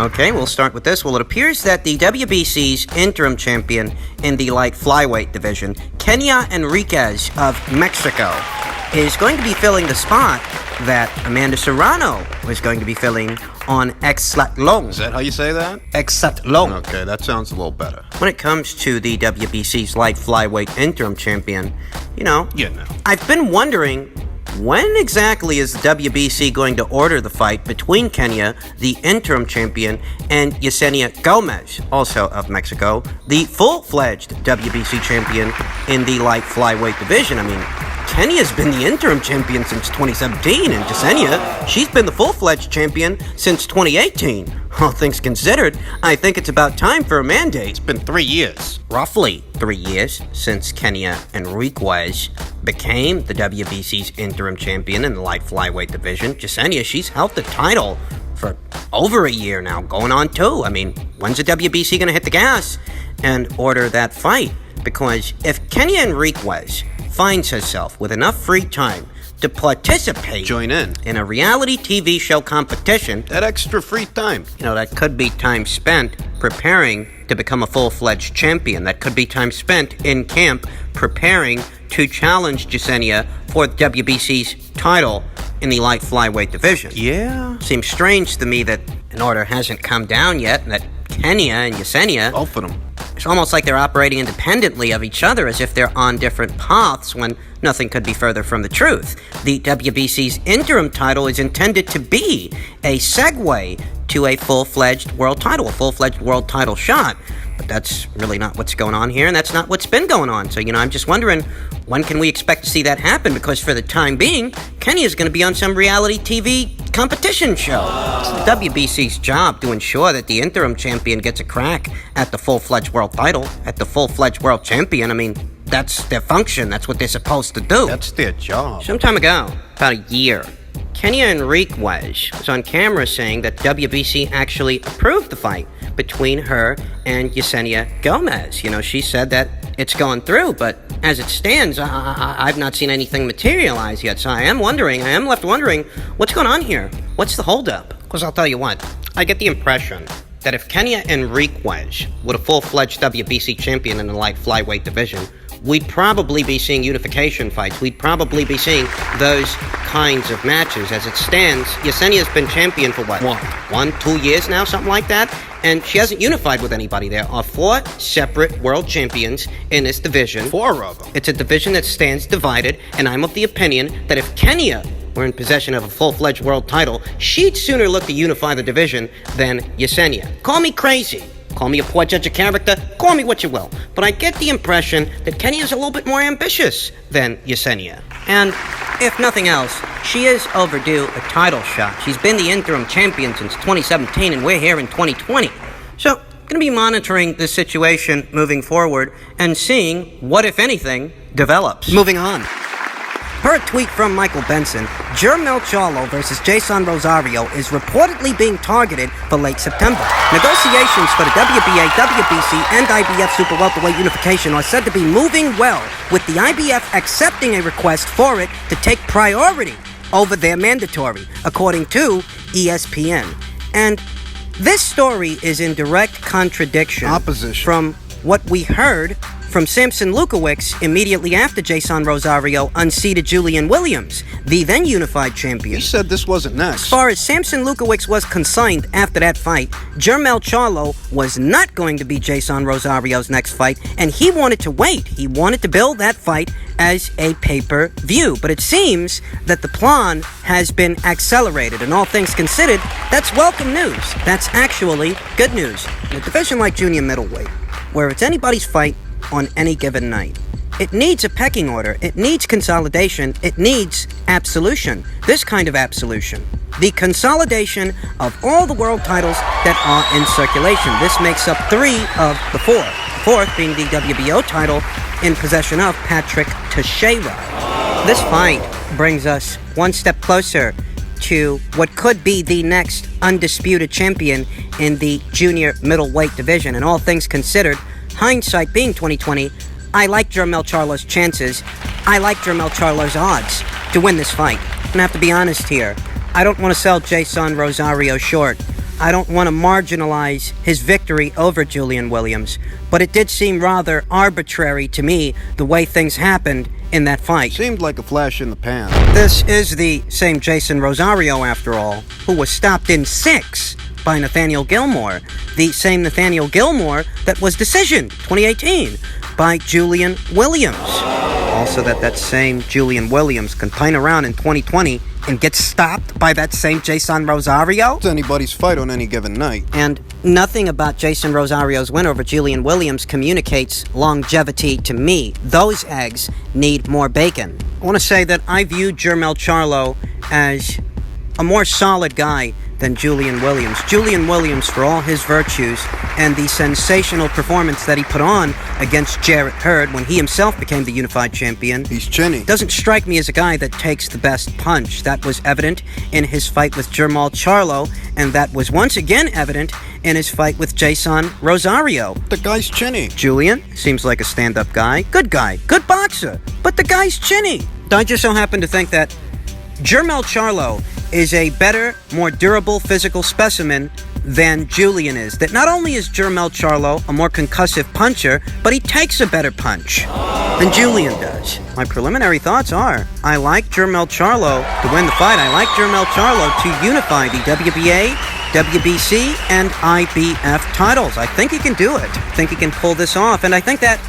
Okay, we'll start with this. Well, it appears that the WBC's interim champion in the light flyweight division, Kenya Enriquez of Mexico, is going to be filling the spot that Amanda Serrano was going to be filling on Exatlon. Is that how you say that? Exatlon. Okay, that sounds a little better. When it comes to the WBC's light flyweight interim champion, I've been wondering, when exactly is the WBC going to order the fight between Kenya, the interim champion, and Yesenia Gomez, also of Mexico, the full-fledged WBC champion in the light flyweight division? I mean, Kenya's been the interim champion since 2017, and Yesenia, she's been the full-fledged champion since 2018. All things considered, I think it's about time for a mandate. It's been 3 years. Roughly 3 years since Kenya Enriquez became the WBC's interim champion in the light flyweight division. Yesenia, she's held the title for over a year now, going on 2. I mean, when's the WBC going to hit the gas and order that fight? Because if Kenya Enriquez finds herself with enough free time to participate, join in a reality TV show competition, that extra free time, that could be time spent preparing to become a full-fledged champion. That could be time spent in camp preparing to challenge Yesenia for the WBC's title in the light flyweight division. Yeah. Seems strange to me that an order hasn't come down yet, and that Kenya and Yesenia, both of them, it's almost like they're operating independently of each other, as if they're on different paths, when nothing could be further from the truth. The WBC's interim title is intended to be a segue to a full-fledged world title shot. But that's really not what's going on here, and that's not what's been going on. So, I'm just wondering, when can we expect to see that happen? Because for the time being, Kenya's going to be on some reality TV competition show. It's the WBC's job to ensure that the interim champion gets a crack at the full-fledged world title, at the full-fledged world champion. I mean, that's their function. That's what they're supposed to do. That's their job. Some time ago, about a year, Kenya Enriquez was on camera saying that WBC actually approved the fight between her and Yesenia Gomez. She said that it's going through, but as it stands, I've not seen anything materialize yet. So I am left wondering, what's going on here? What's the holdup? Because I'll tell you what, I get the impression that if Kenya Enriquez were a full-fledged WBC champion in the light flyweight division, we'd probably be seeing unification fights. We'd probably be seeing those kinds of matches. As it stands, Yesenia's been champion for what? 2 years now, something like that? And she hasn't unified with anybody. There are 4 separate world champions in this division. 4 of them. It's a division that stands divided, and I'm of the opinion that if Kenya were in possession of a full-fledged world title, she'd sooner look to unify the division than Yesenia. Call me crazy. Call me a poor judge of character, call me what you will. But I get the impression that Kenya's a little bit more ambitious than Yesenia. And if nothing else, she is overdue a title shot. She's been the interim champion since 2017, and we're here in 2020. So, going to be monitoring the situation moving forward and seeing what, if anything, develops. Moving on. Per a tweet from Michael Benson, Charlo versus Jason Rosario is reportedly being targeted for late September. Negotiations for the WBA, WBC, and IBF Super Welterweight unification are said to be moving well, with the IBF accepting a request for it to take priority over their mandatory, according to ESPN. And this story is in direct contradiction from what we heard from Samson Lukowicz immediately after Jason Rosario unseated Julian Williams, the then unified champion. He said this wasn't next. As far as Samson Lukowicz was concerned after that fight, Charlo was not going to be Jason Rosario's next fight, and he wanted to wait. He wanted to build that fight as a pay-per-view. But it seems that the plan has been accelerated, and all things considered, that's welcome news. That's actually good news. In a division like junior middleweight, where it's anybody's fight on any given night, it needs a pecking order, it needs consolidation, it needs absolution. This kind of absolution. The consolidation of all the world titles that are in circulation. This makes up 3 of the 4. The 4th being the WBO title in possession of Patrick Teixeira. This fight brings us one step closer to what could be the next undisputed champion in the junior middleweight division. And all things considered, hindsight being 2020, I like Charlo's chances. I like Charlo's odds to win this fight. I'm gonna have to be honest here. I don't want to sell Jason Rosario short. I don't want to marginalize his victory over Julian Williams, but it did seem rather arbitrary to me the way things happened in that fight. Seemed like a flash in the pan. This is the same Jason Rosario, after all, who was stopped in 6 by Nathaniel Gilmore. The same Nathaniel Gilmore that was decisioned 2018 by Julian Williams. Also that same Julian Williams can pine around in 2020 and get stopped by that same Jason Rosario? It's anybody's fight on any given night. And nothing about Jason Rosario's win over Julian Williams communicates longevity to me. Those eggs need more bacon. I want to say that I view Jermell Charlo as a more solid guy than Julian Williams. Julian Williams, for all his virtues and the sensational performance that he put on against Jarrett Hurd when he himself became the unified champion, He's chinny. doesn't strike me as a guy that takes the best punch. That was evident in his fight with Jermell Charlo, and that was once again evident in his fight with Jason Rosario. The guy's chinny. Julian seems like a stand-up guy, good boxer, but the guy's chinny. I just so happen to think that Jermell Charlo is a better, more durable physical specimen than Julian is. That not only is Jermell Charlo a more concussive puncher, but he takes a better punch than Julian does. My preliminary thoughts are, I like Jermell Charlo to win the fight. I like Jermell Charlo to unify the WBA, WBC, and IBF titles. I think he can do it. I think he can pull this off. And I think that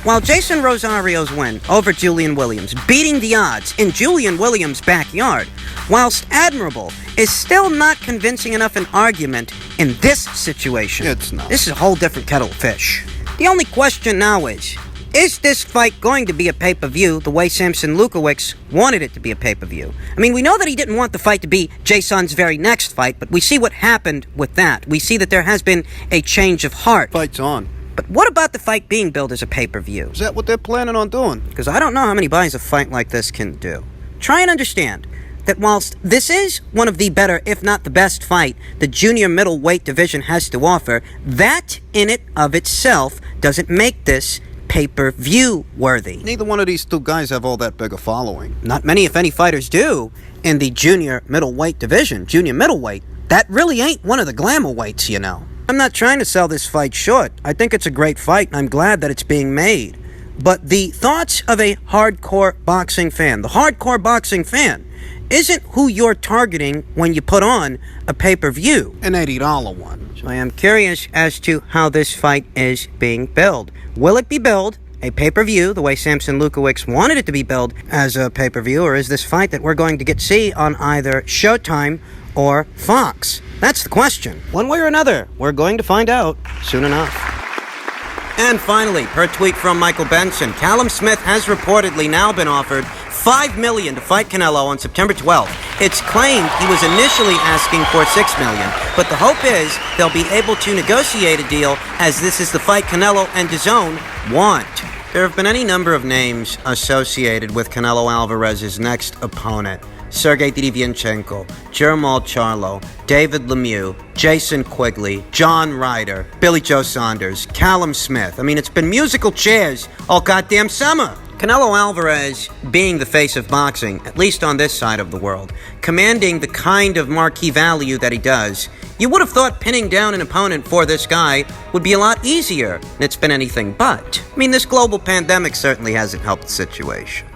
while Jason Rosario's win over Julian Williams, beating the odds in Julian Williams' backyard, whilst admirable, is still not convincing enough an argument in this situation. It's not. This is a whole different kettle of fish. The only question now is this fight going to be a pay-per-view the way Samson Lukowicz wanted it to be a pay-per-view? I mean, we know that he didn't want the fight to be Jason's very next fight, but we see what happened with that. We see that there has been a change of heart. Fight's on. But what about the fight being billed as a pay-per-view? Is that what they're planning on doing? Because I don't know how many buys a fight like this can do. Try and understand that whilst this is one of the better, if not the best fight the junior middleweight division has to offer, that in it of itself doesn't make this pay-per-view worthy. Neither one of these two guys have all that big a following. Not many, if any, fighters do in the junior middleweight division. Junior middleweight, that really ain't one of the glamour weights, you know. I'm not trying to sell this fight short. I think it's a great fight, and I'm glad that it's being made. But the thoughts of a hardcore boxing fan, the hardcore boxing fan, isn't who you're targeting when you put on a pay-per-view. An $80 one. So I am curious as to how this fight is being billed. Will it be billed a pay-per-view the way Samson Lukowicz wanted it to be billed as a pay-per-view, or is this fight that we're going to get to see on either Showtime or Fox? That's the question. One way or another, we're going to find out soon enough. And finally, per tweet from Michael Benson, Canelo-Smith has reportedly now been offered $5 million to fight Canelo on September 12th. It's claimed he was initially asking for $6 million, but the hope is they'll be able to negotiate a deal, as this is the fight Canelo and DAZN want. There have been any number of names associated with Canelo Alvarez's next opponent. Sergey Derevyanchenko, Jermell Charlo, David Lemieux, Jason Quigley, John Ryder, Billy Joe Saunders, Callum Smith. I mean, it's been musical chairs all goddamn summer. Canelo Alvarez, being the face of boxing, at least on this side of the world, commanding the kind of marquee value that he does, you would have thought pinning down an opponent for this guy would be a lot easier, and it's been anything but. I mean, this global pandemic certainly hasn't helped the situation.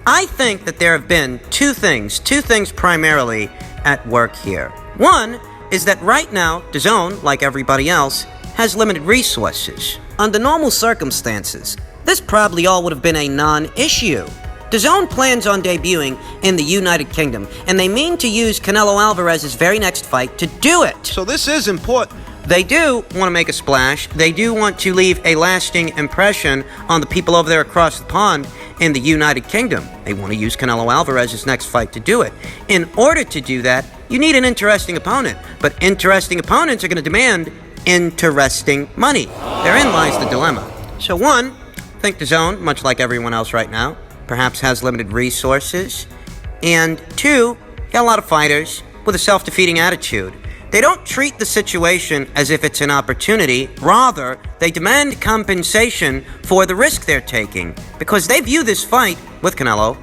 I think that there have been two things primarily at work here. One is that right now, DAZN, like everybody else, has limited resources. Under normal circumstances, this probably all would have been a non-issue. DAZN plans on debuting in the United Kingdom, and they mean to use Canelo Alvarez's very next fight to do it. So this is important. They do want to make a splash. They do want to leave a lasting impression on the people over there across the pond in the United Kingdom. They want to use Canelo Alvarez's next fight to do it. In order to do that, you need an interesting opponent. But interesting opponents are going to demand interesting money. Therein lies the dilemma. So one, I think DAZN, much like everyone else right now, perhaps has limited resources. And two, got a lot of fighters with a self-defeating attitude. They don't treat the situation as if it's an opportunity. Rather, they demand compensation for the risk they're taking, because they view this fight with Canelo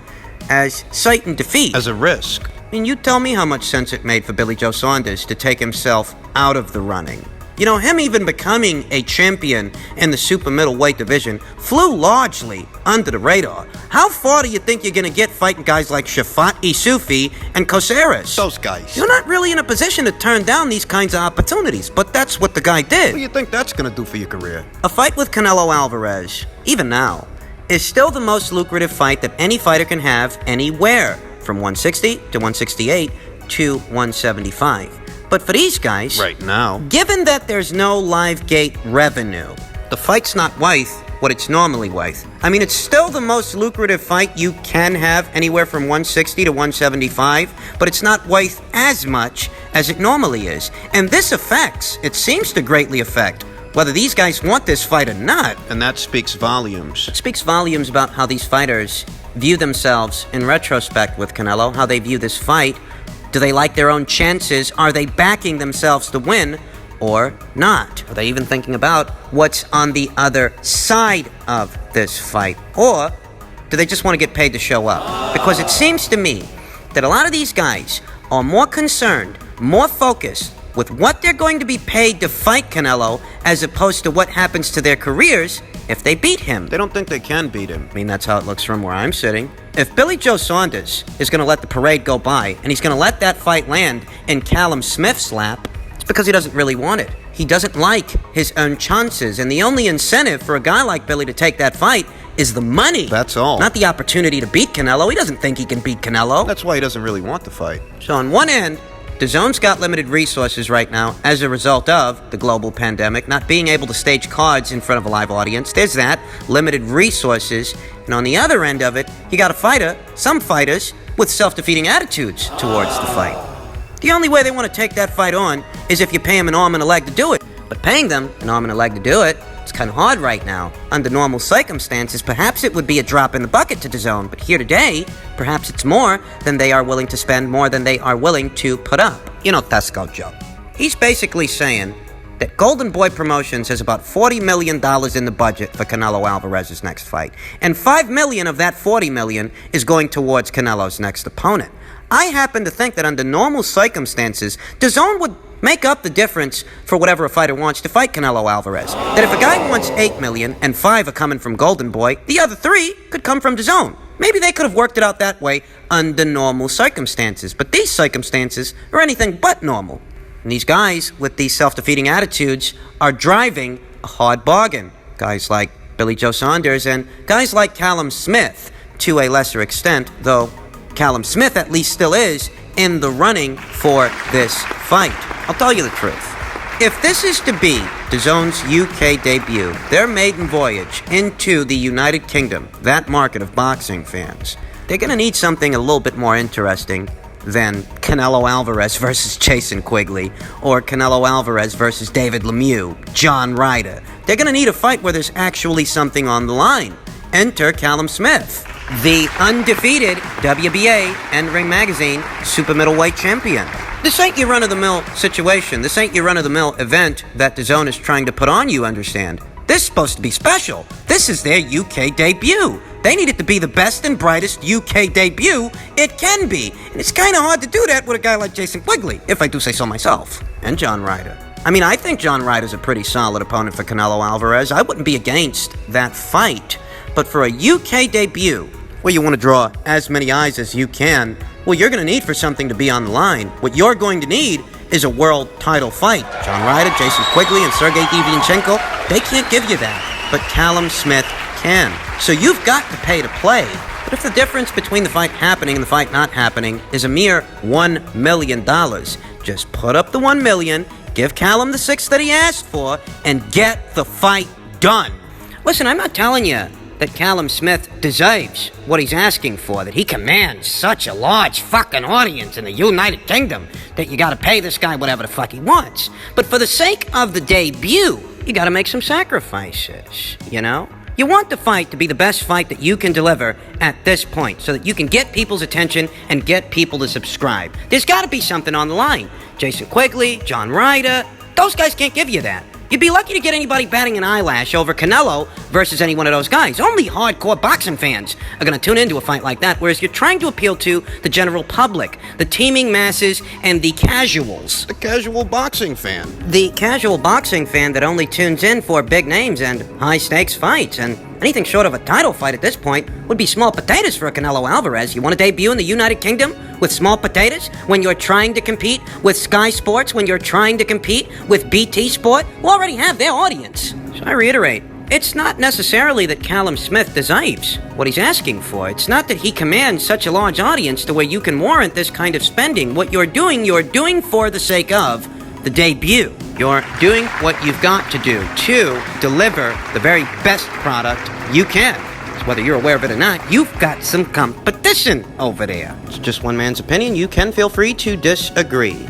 as sight and defeat. As a risk. I mean, you tell me how much sense it made for Billy Joe Saunders to take himself out of the running. You know, him even becoming a champion in the super middleweight division flew largely under the radar. How far do you think you're going to get fighting guys like Shafat Isufi and Caceres? Those guys. You're not really in a position to turn down these kinds of opportunities, but that's what the guy did. What do you think that's gonna do for your career? A fight with Canelo Alvarez, even now, is still the most lucrative fight that any fighter can have anywhere, from 160 to 168 to 175. But for these guys, Right now. given that there's no live gate revenue, the fight's not worth what it's normally worth. I mean, it's still the most lucrative fight you can have anywhere from 160 to 175, but it's not worth as much as it normally is. And this it seems to greatly affect whether these guys want this fight or not. And that speaks volumes. It speaks volumes about how these fighters view themselves in retrospect with Canelo, how they view this fight. Do they like their own chances? Are they backing themselves to win or not? Are they even thinking about what's on the other side of this fight? Or do they just want to get paid to show up? Because it seems to me that a lot of these guys are more concerned, more focused with what they're going to be paid to fight Canelo as opposed to what happens to their careers if they beat him. They don't think they can beat him. I mean, that's how it looks from where I'm sitting. If Billy Joe Saunders is going to let the parade go by, and he's going to let that fight land in Canelo-Smith's lap, it's because he doesn't really want it. He doesn't like his own chances, and the only incentive for a guy like Billy to take that fight is the money. That's all. Not the opportunity to beat Canelo. He doesn't think he can beat Canelo. That's why he doesn't really want the fight. So on one end, DAZN's got limited resources right now as a result of the global pandemic, not being able to stage cards in front of a live audience. There's that, limited resources. And on the other end of it, you got a fighter, some fighters, with self-defeating attitudes towards the fight. The only way they want to take that fight on is if you pay them an arm and a leg to do it. But paying them an arm and a leg to do it, it's kind of hard right now. Under normal circumstances, perhaps it would be a drop in the bucket to DAZN, but here today, perhaps it's more than they are willing to spend, more than they are willing to put up. You know Tesco Joe. He's basically saying that Golden Boy Promotions has about $40 million in the budget for Canelo Alvarez's next fight, and $5 million of that $40 million is going towards Canelo's next opponent. I happen to think that under normal circumstances, DAZN would make up the difference for whatever a fighter wants to fight Canelo Alvarez. That if a guy wants $8 million and 5 are coming from Golden Boy, the other 3 could come from DAZN. Maybe they could have worked it out that way under normal circumstances, but these circumstances are anything but normal. And these guys with these self-defeating attitudes are driving a hard bargain. Guys like Billy Joe Saunders and guys like Canelo-Smith to a lesser extent, though Canelo-Smith at least still is in the running for this fight. I'll tell you the truth. If this is to be DAZN's UK debut, their maiden voyage into the United Kingdom, that market of boxing fans, they're going to need something a little bit more interesting than Canelo Alvarez versus Jason Quigley or Canelo Alvarez versus David Lemieux, John Ryder. They're going to need a fight where there's actually something on the line. Enter Canelo-Smith, the undefeated WBA and Ring Magazine super middleweight champion. This ain't your run-of-the-mill situation. This ain't your run-of-the-mill event that DAZN is trying to put on, you understand. This is supposed to be special. This is their UK debut. They need it to be the best and brightest UK debut it can be. And it's kind of hard to do that with a guy like Jason Quigley, if I do say so myself. And John Ryder. I mean, I think John Ryder's a pretty solid opponent for Canelo Alvarez. I wouldn't be against that fight. But for a UK debut, where you want to draw as many eyes as you can, well, you're going to need for something to be on the line. What you're going to need is a world title fight. John Ryder, Jason Quigley, and Sergey Devianchenko, they can't give you that. But Canelo-Smith can. So you've got to pay to play. But if the difference between the fight happening and the fight not happening is a mere $1 million, just put up the $1 million, give Callum the 6 that he asked for, and get the fight done. Listen, I'm not telling you that Canelo-Smith deserves what he's asking for, that he commands such a large fucking audience in the United Kingdom that you gotta pay this guy whatever the fuck he wants. But for the sake of the debut, you gotta make some sacrifices, you know? You want the fight to be the best fight that you can deliver at this point so that you can get people's attention and get people to subscribe. There's gotta be something on the line. Jason Quigley, John Ryder, those guys can't give you that. You'd be lucky to get anybody batting an eyelash over Canelo versus any one of those guys. Only hardcore boxing fans are going to tune into a fight like that, whereas you're trying to appeal to the general public, the teeming masses, and the casuals. The casual boxing fan. The casual boxing fan that only tunes in for big names and high-stakes fights, and anything short of a title fight at this point would be small potatoes for a Canelo Alvarez. You want to debut in the United Kingdom with small potatoes when you're trying to compete with Sky Sports, when you're trying to compete with BT Sport, who already have their audience? So I reiterate, it's not necessarily that Callum Smith deserves what he's asking for. It's not that he commands such a large audience to where you can warrant this kind of spending. What you're doing for the sake of the debut. You're doing what you've got to do to deliver the very best product you can. So whether you're aware of it or not, you've got some competition over there. It's just one man's opinion. You can feel free to disagree.